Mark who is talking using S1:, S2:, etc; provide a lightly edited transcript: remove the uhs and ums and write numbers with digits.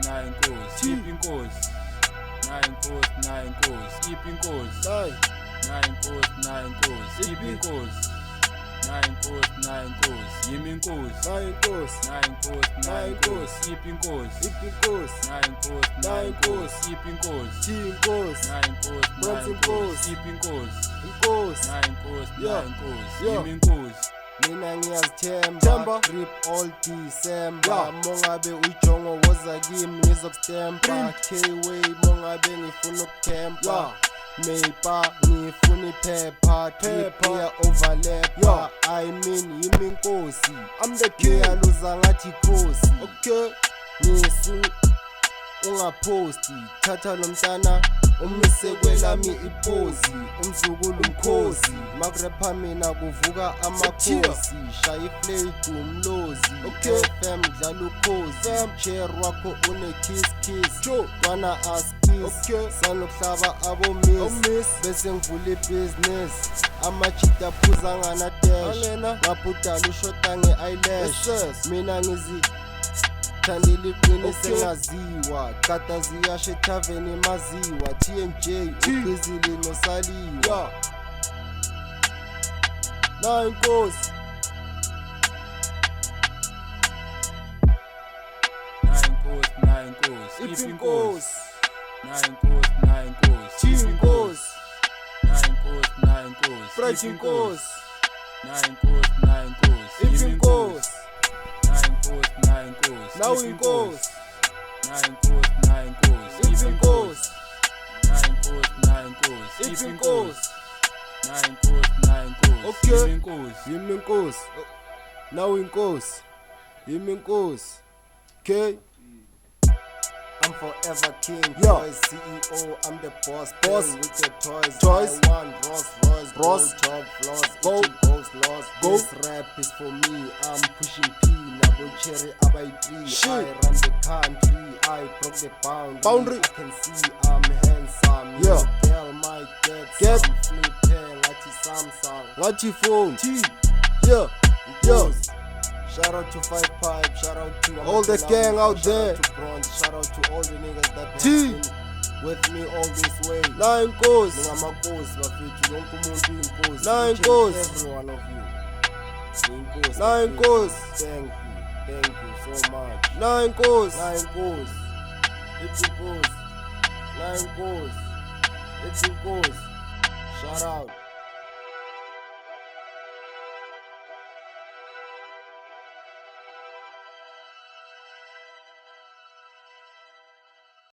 S1: nine course, keeping course. Nine course, keeping course. Nine course, keeping course. Nine course, yimming course.
S2: Nine course,
S1: keeping course.
S2: Nine course,
S1: Keeping course.
S2: team course,
S1: Nine
S2: Bronson
S1: course,
S2: course.
S1: keeping course.
S2: course.
S1: Nine course,
S2: Yeah. Yeah.
S1: yimming course.
S2: Mina ngiyazithemba trip all December mongabe ujongo woza kimi ngizokutempa K-way mongabe ngifuna ukutempa Maypa ngifuna iphepha trip ya overlap I mean yimi inkosi I'm the king ngiyaluza ngathi khosi okay nisu ungaposti thatha lo mntana umise kwelami ipozi umzukulu umkhosi makurepha mina kuvuka amakhosi shaya iflate umlozi FM dlala ukhosi chair wakho une kiss wana askis sanokuhlaba abo miss bese ngivula ibusiness amachita phuza ngana dash ngabhudala ushota nge-eyelash mina ngizi thandile iqini sengaziwa kata ziyashe taveni maziwa TNJ uqizile nosaliwa Nine course
S1: keeping course. Nine course,
S2: team course
S1: Nine course,
S2: Pricing course
S1: Nine course,
S2: Ifing course
S1: Nine course,
S2: Now in course
S1: Nine course,
S2: Ifing course
S1: Nine course,
S2: Ifing course
S1: Nine course,
S2: Okay.
S1: keeping course.
S2: Yimi inkosi Now in course Yimi inkosi Okay I'm forever king, boys, CEO, I'm the boss, with your toys, I want Rolls Royce, top floors, eating ghost laws, this rap is for me, I'm pushing P, Nabo Cherry, Abai 3, I run the country, I broke the boundary, I can see I'm handsome, you tell my dad, some flip hair, like Samsung, Lachi phone, Shout out to 5 Pipe, shout out to all the gang out there. Shout out to all the niggas that have been with me all this way. Nine course, Nine course, every one of you. Nine course, thank you so much. Nine course, it's a course. Nine course, it's a course. Shout out.